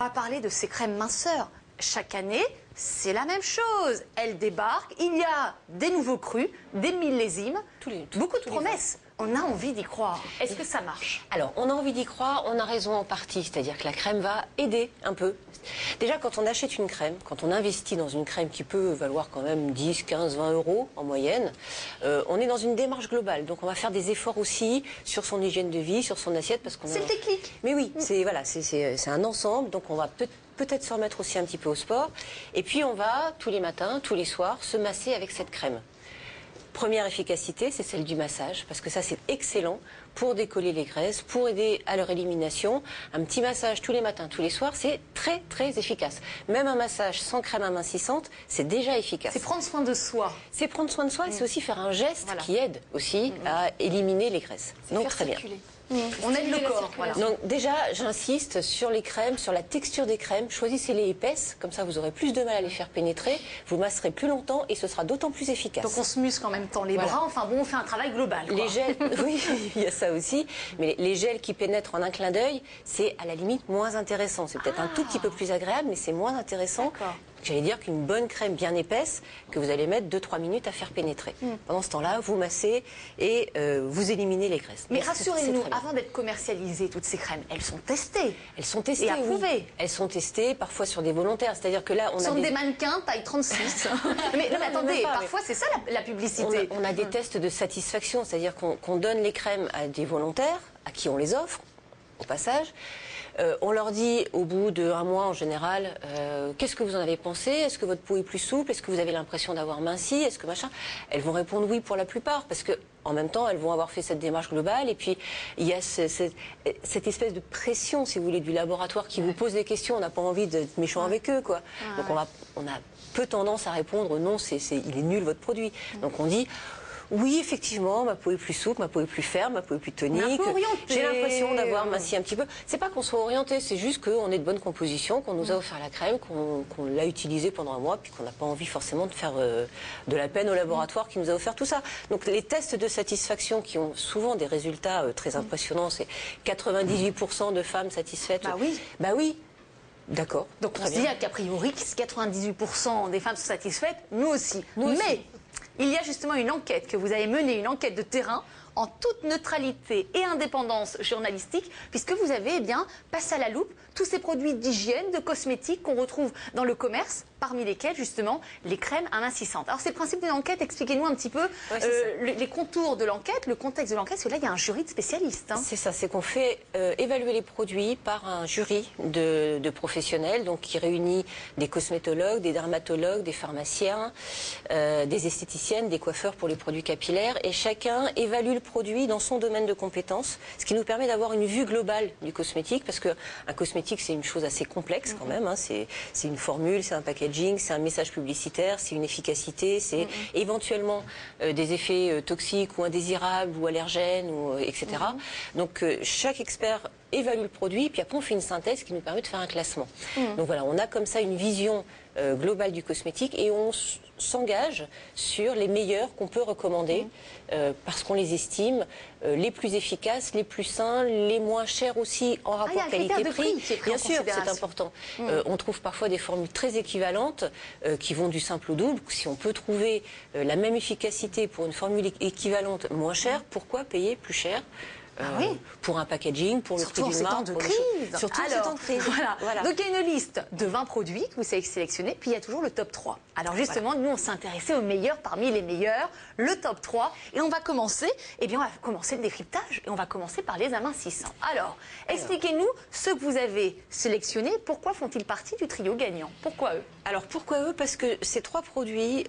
On va parler de ces crèmes minceurs. Chaque année, c'est la même chose. Elles débarquent, il y a des nouveaux crus, des millésimes, beaucoup de promesses. On a envie d'y croire. Est-ce que ça marche? Alors, on a envie d'y croire, on a raison en partie. C'est-à-dire que la crème va aider un peu. Déjà, quand on achète une crème, quand on investit dans une crème qui peut valoir quand même 10, 15, 20 euros en moyenne, on est dans une démarche globale. Donc, on va faire des efforts aussi sur son hygiène de vie, sur son assiette. C'est le déclic. Mais oui, c'est un ensemble. Donc, on va peut-être se remettre aussi un petit peu au sport. Et puis, on va, tous les matins, tous les soirs, se masser avec cette crème. Première efficacité, c'est celle du massage, parce que ça, c'est excellent pour décoller les graisses, pour aider à leur élimination. Un petit massage tous les matins, tous les soirs, c'est très, très efficace. Même un massage sans crème amincissante, c'est déjà efficace. C'est prendre soin de soi. C'est prendre soin de soi et c'est aussi faire un geste qui aide aussi à éliminer les graisses. Donc, très bien. On aide le corps. Voilà. Donc déjà, j'insiste sur les crèmes, sur la texture des crèmes. Choisissez-les épaisses, comme ça vous aurez plus de mal à les faire pénétrer. Vous masserez plus longtemps et ce sera d'autant plus efficace. Donc on se muscle en même temps les bras. Enfin bon, on fait un travail global. Les gels, oui, il y a ça aussi. Mais les gels qui pénètrent en un clin d'œil, c'est à la limite moins intéressant. C'est peut-être un tout petit peu plus agréable, mais c'est moins intéressant. J'allais dire qu'une bonne crème bien épaisse que vous allez mettre 2-3 minutes à faire pénétrer. Pendant ce temps-là, vous massez et vous éliminez les graisses. Mais rassurez-nous, avant d'être commercialisées, toutes ces crèmes, elles sont testées. Elles sont testées et approuvées. Oui. Elles sont testées, parfois sur des volontaires. C'est-à-dire que là, on Ce a sont des mannequins taille 36. mais attendez, parfois c'est ça la publicité. On a des tests de satisfaction, c'est-à-dire qu'on donne les crèmes à des volontaires, à qui on les offre, au passage. On leur dit au bout d'1 mois en général, qu'est-ce que vous en avez pensé? Est-ce que votre peau est plus souple? Est-ce que vous avez l'impression d'avoir minci? Est-ce que machin? Elles vont répondre oui pour la plupart parce que en même temps elles vont avoir fait cette démarche globale et puis il y a cette espèce de pression, si vous voulez, du laboratoire qui vous pose des questions. On n'a pas envie d'être méchant avec eux, quoi. Donc on a peu tendance à répondre non, il est nul votre produit. Donc on dit oui, effectivement, ma peau est plus souple, ma peau est plus ferme, ma peau est plus tonique. J'ai l'impression d'avoir minci un petit peu. C'est pas qu'on soit orienté, c'est juste qu'on est de bonne composition, qu'on nous a offert la crème, qu'on l'a utilisée pendant 1 mois, puis qu'on n'a pas envie forcément de faire de la peine au laboratoire qui nous a offert tout ça. Donc les tests de satisfaction qui ont souvent des résultats très impressionnants, c'est 98% de femmes satisfaites. Bah oui. D'accord. Donc on se dit qu'a priori, 98% des femmes sont satisfaites, nous aussi. Mais il y a justement une enquête que vous avez menée, une enquête de terrain, en toute neutralité et indépendance journalistique, puisque vous avez passé à la loupe tous ces produits d'hygiène, de cosmétiques qu'on retrouve dans le commerce, parmi lesquels justement les crèmes amincissantes. Alors c'est le principe d'une enquête, expliquez-nous un petit peu les contours de l'enquête, le contexte de l'enquête, parce que là il y a un jury de spécialistes. C'est ça, c'est qu'on fait évaluer les produits par un jury de professionnels, donc qui réunit des cosmétologues, des dermatologues, des pharmaciens, des esthéticiennes, des coiffeurs pour les produits capillaires, et chacun évalue le produit dans son domaine de compétences, ce qui nous permet d'avoir une vue globale du cosmétique, parce qu'un cosmétique c'est une chose assez complexe quand même, hein. C'est une formule, c'est un packaging, c'est un message publicitaire, c'est une efficacité, c'est éventuellement des effets toxiques ou indésirables ou allergènes, etc. Donc chaque expert évalue le produit, puis après on fait une synthèse qui nous permet de faire un classement. Donc voilà, on a comme ça une vision globale du cosmétique et on s'engage sur les meilleurs qu'on peut recommander parce qu'on les estime les plus efficaces, les plus sains, les moins chers aussi en rapport qualité-prix. Bien sûr, c'est important. On trouve parfois des formules très équivalentes qui vont du simple au double. Si on peut trouver la même efficacité pour une formule équivalente moins chère, pourquoi payer plus cher pour un packaging, pour le prix d'une marque, de crise. Surtout en ces temps de crise. Voilà. Donc il y a une liste de 20 produits que vous savez sélectionner, puis il y a toujours le top 3. Alors justement, nous on s'intéressait aux meilleurs parmi les meilleurs, le top 3, et on va commencer, on va commencer le décryptage, et on va commencer par les amincissants. Alors, expliquez-nous ce que vous avez sélectionné, pourquoi font-ils partie du trio gagnant? Pourquoi eux? Alors pourquoi eux? Parce que ces 3 produits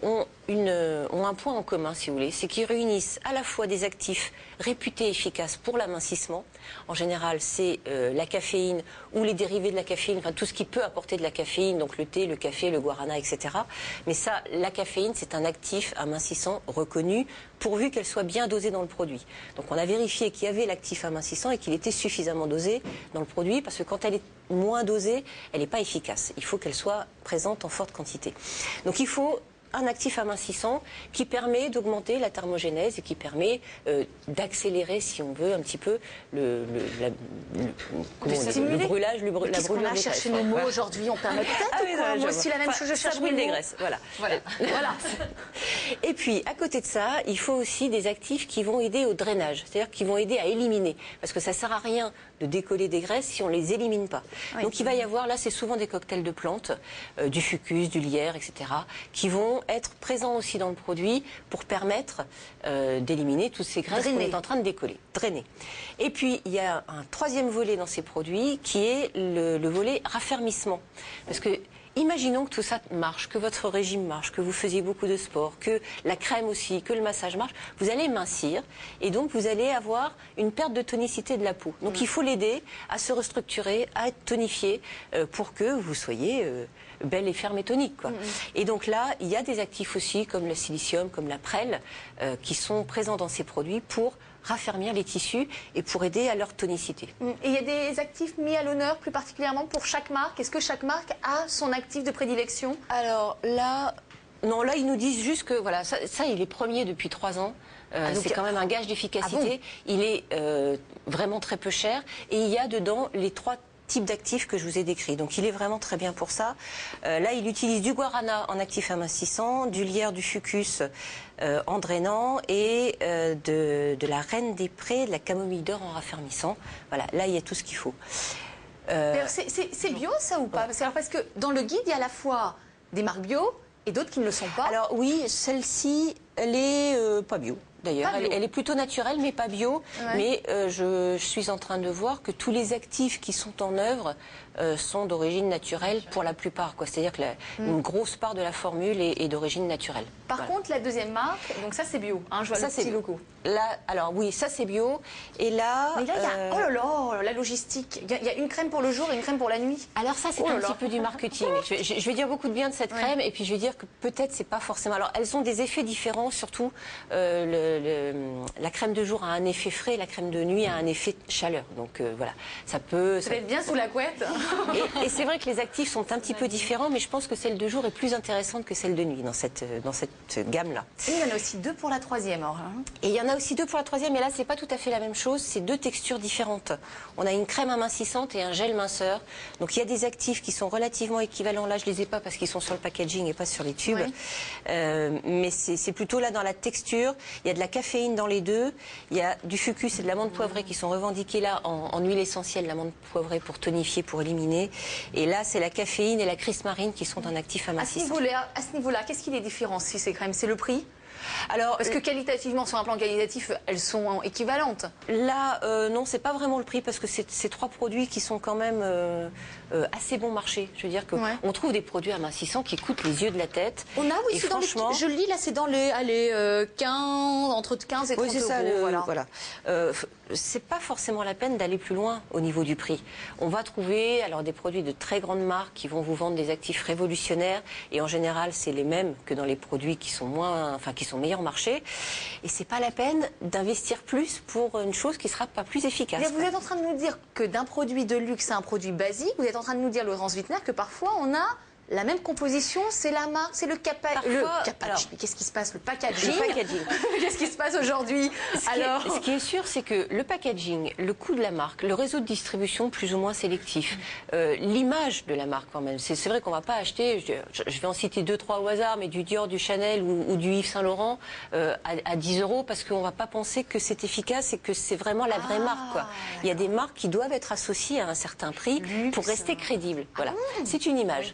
ont un point en commun, si vous voulez, c'est qu'ils réunissent à la fois des actifs réputés efficaces pour l'amincissement. En général, c'est la caféine ou les dérivés de la caféine, enfin tout ce qui peut apporter de la caféine, donc le thé, le café, le guarana, etc. Mais ça, la caféine, c'est un actif amincissant reconnu, pourvu qu'elle soit bien dosée dans le produit. Donc on a vérifié qu'il y avait l'actif amincissant et qu'il était suffisamment dosé dans le produit, parce que quand elle est moins dosée, elle n'est pas efficace. Il faut qu'elle soit présente en forte quantité. Donc il faut un actif amincissant qui permet d'augmenter la thermogénèse et qui permet d'accélérer, si on veut, un petit peu le brûlage, la brûlure des graisses. Chercher nos mots aujourd'hui, on permet peut-être moi aussi la même chose, je cherche brûle des graisses, voilà. Et puis, à côté de ça, il faut aussi des actifs qui vont aider au drainage, c'est-à-dire qui vont aider à éliminer, parce que ça sert à rien de décoller des graisses si on les élimine pas. Oui. Donc il va y avoir, là c'est souvent des cocktails de plantes, du fucus, du lierre, etc., qui vont être présents aussi dans le produit pour permettre d'éliminer toutes ces graisses qu'on est en train de décoller, drainer. Et puis il y a un troisième volet dans ces produits qui est le volet raffermissement. Parce que imaginons que tout ça marche, que votre régime marche, que vous faisiez beaucoup de sport, que la crème aussi, que le massage marche, vous allez mincir et donc vous allez avoir une perte de tonicité de la peau. Donc il faut l'aider à se restructurer, à être tonifié pour que vous soyez belle et ferme et tonique, quoi. Et donc là, il y a des actifs aussi comme le silicium, comme la prêle, qui sont présents dans ces produits pour raffermir les tissus et pour aider à leur tonicité. Et il y a des actifs mis à l'honneur plus particulièrement pour chaque marque. Est-ce que chaque marque a son actif de prédilection? Alors là, non, là ils nous disent juste que voilà, ça il est premier depuis 3 ans. C'est quand même un gage d'efficacité. Il est vraiment très peu cher et il y a dedans les 3 types d'actifs que je vous ai décrits. Donc il est vraiment très bien pour ça. Là, il utilise du guarana en actif amincissant, du lierre, du fucus en drainant et de la reine des prés, de la camomille d'or en raffermissant. Voilà, là, il y a tout ce qu'il faut. C'est bio ça ou pas? Parce que dans le guide, il y a à la fois des marques bio et d'autres qui ne le sont pas. Alors oui, celle-ci, elle est pas bio. D'ailleurs, elle est plutôt naturelle, mais pas bio. Ouais. Mais je suis en train de voir que tous les actifs qui sont en œuvre sont d'origine naturelle pour la plupart. C'est-à-dire que une grosse part de la formule est d'origine naturelle. Par contre, la deuxième marque, donc ça c'est bio. Hein, je vois ça, le petit logo. Là, alors oui, ça c'est bio. Et là, mais là, il y a, oh là là, la logistique. Il y a une crème pour le jour et une crème pour la nuit. Alors ça, c'est un petit peu du marketing. Je vais dire beaucoup de bien de cette crème, et puis je vais dire que peut-être c'est pas forcément. Alors, elles ont des effets différents, surtout la crème de jour a un effet frais, la crème de nuit a un effet chaleur. Donc voilà, ça peut. Ça va être bien sous la couette. Et c'est vrai que les actifs sont un petit peu différents, mais je pense que celle de jour est plus intéressante que celle de nuit dans cette gamme-là. Et il y en a aussi 2 pour la 3e. Et il y en a aussi 2 pour la 3e, mais là, c'est pas tout à fait la même chose. C'est 2 textures différentes. On a une crème amincissante et un gel minceur. Donc il y a des actifs qui sont relativement équivalents. Là, je les ai pas parce qu'ils sont sur le packaging et pas sur les tubes. Oui. Mais c'est plutôt là dans la texture. Il y a de la caféine dans les deux. Il y a du fucus et de l'amande poivrée qui sont revendiqués là en huile essentielle, l'amande poivrée pour tonifier, pour éliminer. Et là, c'est la caféine et la chrismarine qui sont un actif amincissant. À ce niveau-là, qu'est-ce qui les différencie ces crèmes? C'est le prix? Alors, parce que qualitativement, sur un plan qualitatif, elles sont équivalentes. Là, non, c'est pas vraiment le prix parce que c'est 3 produits qui sont quand même assez bon marché. Je veux dire qu'on trouve des produits amincissants qui coûtent les yeux de la tête. On a aussi dans franchement, je lis là, c'est dans les 15, entre 15 et 30 euros. Ça, voilà. C'est pas forcément la peine d'aller plus loin au niveau du prix. On va trouver alors des produits de très grandes marques qui vont vous vendre des actifs révolutionnaires et en général c'est les mêmes que dans les produits qui sont qui sont meilleurs marché. Et c'est pas la peine d'investir plus pour une chose qui sera pas plus efficace. Mais vous êtes en train de nous dire que d'un produit de luxe à un produit basique, vous êtes en train de nous dire, Laurence Wittner, que parfois on a la même composition, c'est la marque, c'est le packaging. Mais qu'est-ce qui se passe? Le packaging. Qu'est-ce qui se passe aujourd'hui? Ce qui est sûr, c'est que le packaging, le coût de la marque, le réseau de distribution plus ou moins sélectif, l'image de la marque quand même. C'est vrai qu'on va pas acheter, je vais en citer 2-3 au hasard, mais du Dior, du Chanel ou du Yves Saint Laurent à 10 € parce qu'on va pas penser que c'est efficace et que c'est vraiment la vraie marque, quoi. Il y a des marques qui doivent être associées à un certain prix pour rester crédibles. Voilà, c'est une image.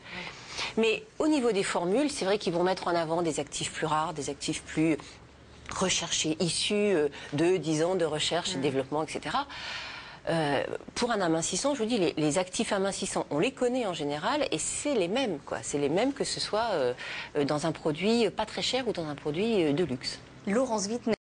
Mais au niveau des formules, c'est vrai qu'ils vont mettre en avant des actifs plus rares, des actifs plus recherchés, issus de 10 ans de recherche et de développement, etc. Pour un amincissant, je vous dis, les actifs amincissants, on les connaît en général et c'est les mêmes, quoi. C'est les mêmes que ce soit dans un produit pas très cher ou dans un produit de luxe. Laurence Wittner.